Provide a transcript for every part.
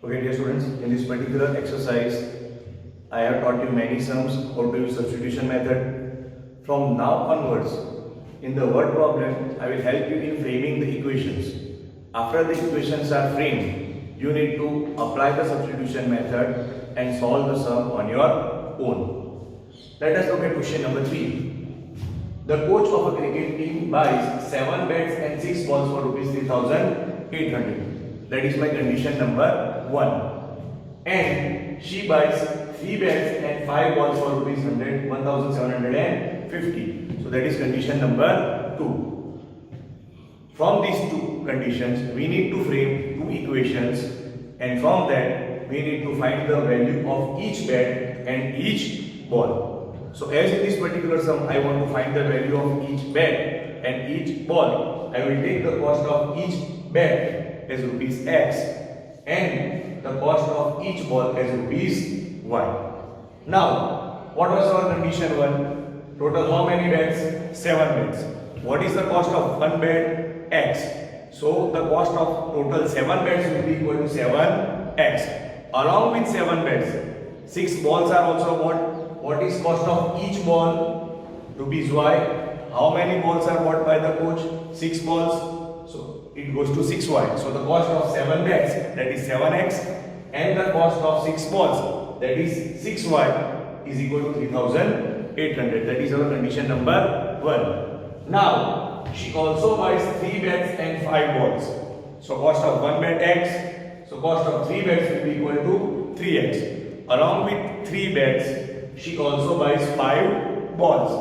Okay, dear students, in this particular exercise, I have taught you many sums, how to use substitution method. From now onwards, in the word problem, I will help you in framing the equations. After the equations are framed, you need to apply the substitution method and solve the sum on your own. Let us look at question number 3. The coach of a cricket team buys 7 bats and 6 balls for rupees 3,800. That is my condition number 1. And she buys 3 bats and 5 balls for rupees 1,750. So that is condition number 2. From these two conditions, we need to frame two equations, and from that we need to find the value of each bat and each ball. So as in this particular sum, I want to find the value of each bat and each ball. I will take the cost of each bat as rupees X and the cost of each ball as rupees Y. Now, what was our condition 1? Total how many bats? 7 bats. What is the cost of one bat? X. So the cost of total 7 bats will be equal to 7x. Along with 7 bats, 6 balls are also bought. What is cost of each ball? Rupees Y. How many balls are bought by the coach? 6 balls. So it goes to 6Y. So the cost of 7 bats, that is 7x, and the cost of 6 balls, that is 6Y, is equal to 3,800. That is our condition number 1. Now, she also buys 3 bats and 5 balls. So cost of 1 bat X. So cost of 3 bats will be equal to 3x. Along with 3 bats, she also buys 5 balls.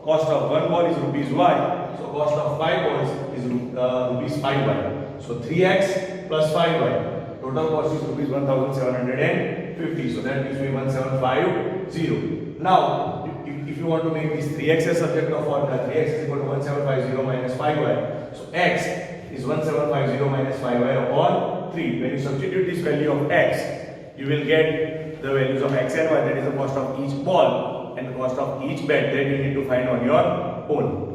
Cost of 1 ball is rupees Y. So cost of 5 balls is rupees 5Y. So 3x plus 5y. Total cost is rupees 1,750. So that gives me 1,750. Now, if you want to make this 3x as subject of formula, 3x is equal to 1,750 minus 5y. So x is 1,750 minus 5y upon 3. When you substitute this value of x, you will get the values of x and y, that is the cost of each ball and the cost of each bat, that you need to find on your own.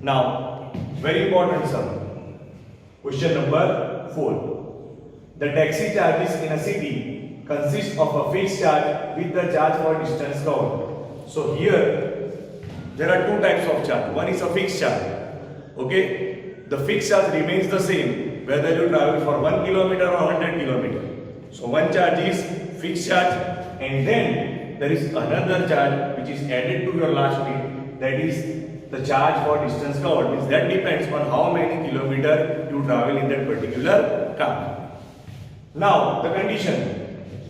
Now, very important sum. Question number 4. The taxi charges in a city consist of a fixed charge with the charge for distance covered. So here there are two types of charge. One is a fixed charge. Okay, the fixed charge remains the same whether you travel for 1 kilometer or 100 kilometer. So one charge is fixed charge, and then there is another charge which is added to your last bit, that is the charge for distance covered. Means that depends on how many kilometer you travel in that particular car. Now the condition,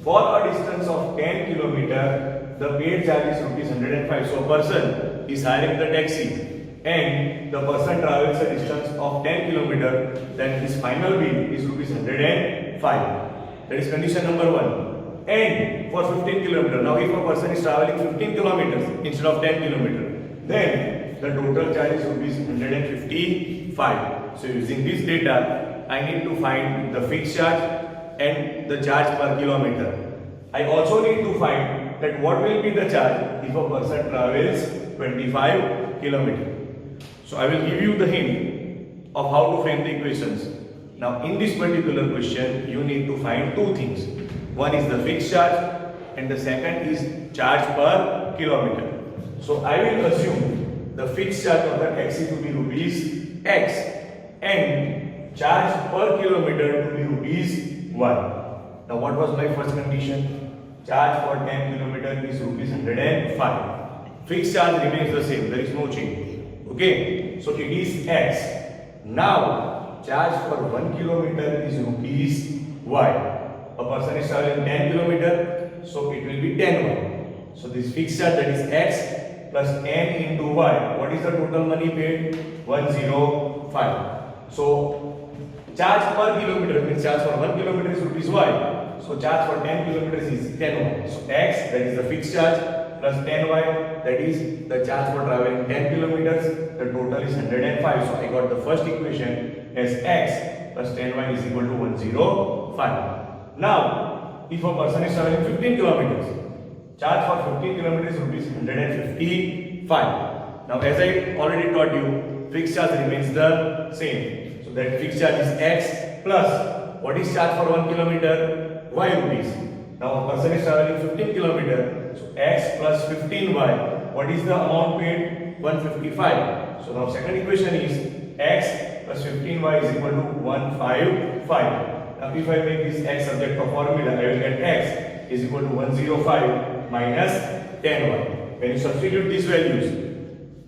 for a distance of 10 kilometer, the paid charge is rupees 105. So a person is hiring the taxi and the person travels a distance of 10 kilometer, then his final bill is rupees 105. That is condition number 1. And for 15 kilometer, now if a person is traveling 15 kilometers instead of 10 kilometer, then the total charge is rupees 155. So using this data, I need to find the fixed charge and the charge per kilometer. I also need to find that what will be the charge if a person travels 25 kilometers. So I will give you the hint of how to frame the equations. Now in this particular question, you need to find two things. One is the fixed charge and the second is charge per kilometer. So I will assume the fixed charge of the taxi to be rupees X and charge per kilometer to be rupees Y. Now what was my first condition? Charge for 10 kilometer is rupees 105. Fixed charge remains the same, there is no change. Okay, so it is X. Now charge for 1 kilometer is rupees Y. A person is traveling 10 kilometer, so it will be 10y. So this fixed charge, that is X plus n into y. What is the total money paid? 105. So charge per kilometer means charge for 1 kilometer is rupees y. So charge for 10 kilometers is 10y. So x, that is the fixed charge, plus 10y, that is the charge for traveling 10 kilometers. The total is 105. So I got the first equation as x plus 10y is equal to 105. Now, if a person is traveling 15 kilometers, charge for 15 kilometers rupees 155. Now, as I already taught you, fixed charge remains the same. So that fixed charge is x plus what is charge for 1 kilometer? y rupees. Now a person is traveling 15 kilometer, so x plus 15y. What is the amount paid? 155. So now second equation is x plus 15y is equal to 155. Now if I make this x subject of formula, I will get x is equal to 105 minus 10y. When you substitute these values,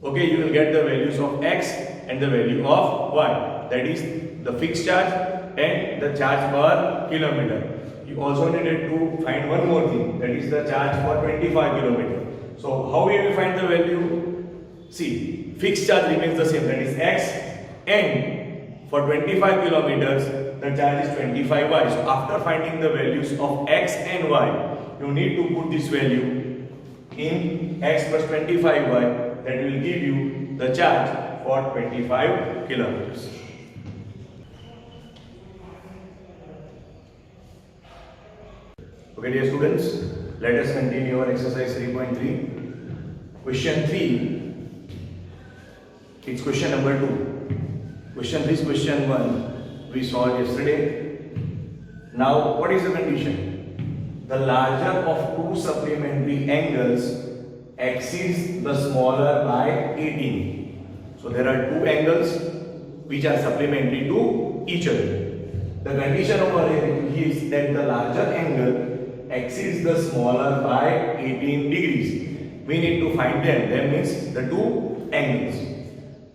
okay, you will get the values of x and the value of y. That is the fixed charge and the charge per kilometer. You also needed to find one more thing, that is the charge for 25 kilometer. So how we will find the value? See, fixed charge remains the same, that is x, and for 25 kilometers the charge is 25y. So after finding the values of x and y, you need to put this value in x plus 25y, that will give you the charge for 25 kilometers. Okay, dear students, let us continue our exercise 3.3. Question 3, it's question number 2. Question 3 is question 1, we saw yesterday. Now, what is the condition? The larger of two supplementary angles exceeds the smaller by 18. So, there are two angles which are supplementary to each other. The condition over here is that the larger angle exceeds the smaller by 18 degrees. We need to find them. That means the two angles.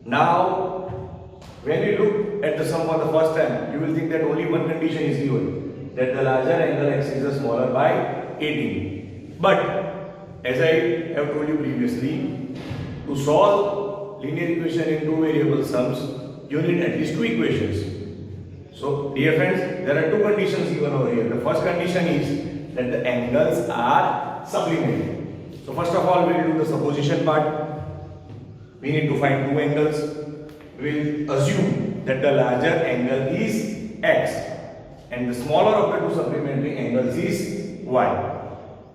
Now, when you look at the sum for the first time, you will think that only one condition is given, that the larger angle exceeds the smaller by 18. But as I have told you previously, to solve linear equation in two variable sums, you need at least two equations. So, dear friends, there are two conditions given over here. The first condition is that the angles are supplementary. So first of all, we will do the supposition part. We need to find two angles. We will assume that the larger angle is x and the smaller of the two supplementary angles is y.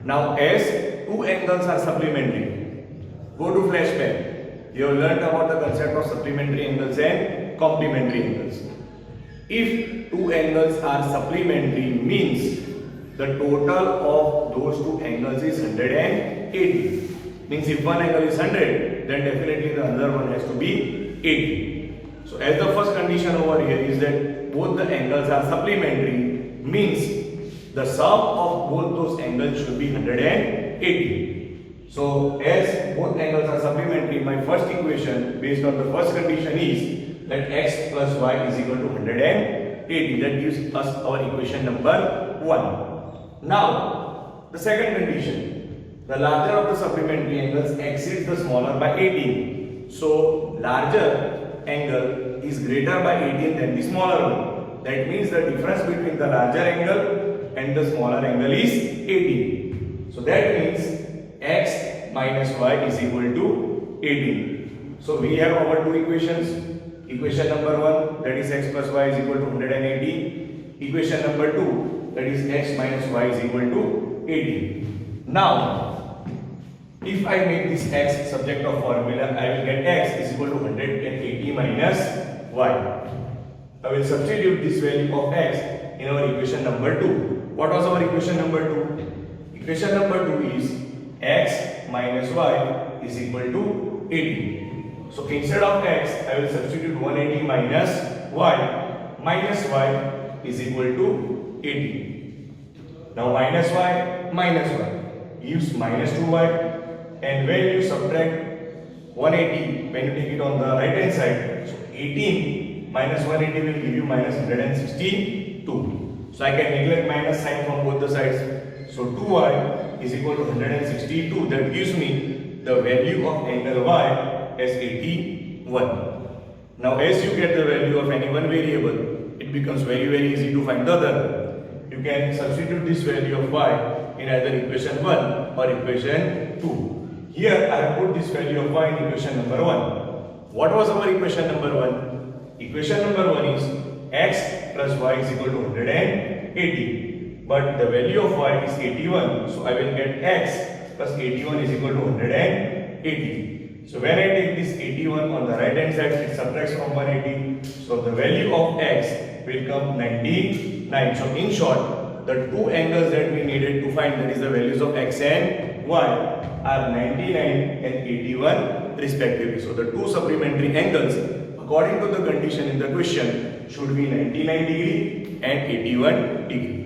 Now as two angles are supplementary, go to flashback. You have learned about the concept of supplementary angles and complementary angles. If two angles are supplementary means the total of those two angles is 180. Means if one angle is 100, then definitely the other one has to be 80. So as the first condition over here is that both the angles are supplementary, means the sum of both those angles should be 180. So as both angles are supplementary, my first equation based on the first condition is that x plus y is equal to 180. That gives us our equation number 1. Now, the second condition, the larger of the supplementary angles exceeds the smaller by 18. So, larger angle is greater by 18 than the smaller one. That means the difference between the larger angle and the smaller angle is 18. So, that means x minus y is equal to 18. So, we have our two equations. Equation number 1, that is x plus y is equal to 180. Equation number 2, that is x minus y is equal to 80. Now, if I make this x subject of formula, I will get x is equal to 180 minus y. I will substitute this value of x in our equation number 2. What was our equation number 2? Equation number 2 is x minus y is equal to 80. So instead of x, I will substitute 180 minus y is equal to 80. Now minus y gives minus 2y, and when you subtract 180, when you take it on the right hand side, so 18 minus 180 will give you minus 162. So I can neglect minus sign from both the sides. So 2y is equal to 162. That gives me the value of angle y as 81. Now as you get the value of any one variable, it becomes very easy to find the other. You can substitute this value of y in either equation 1 or equation 2. Here I have put this value of y in equation number 1. What was our equation number 1? Equation number 1 is x plus y is equal to 180. But the value of y is 81. So I will get x plus 81 is equal to 180. So when I take this 81 on the right hand side, it subtracts from 180. So the value of x will come 99. So in short, the two angles that we needed to find, that is the values of x and y, are 99 and 81 respectively. So the two supplementary angles according to the condition in the question should be 99 degree and 81 degree.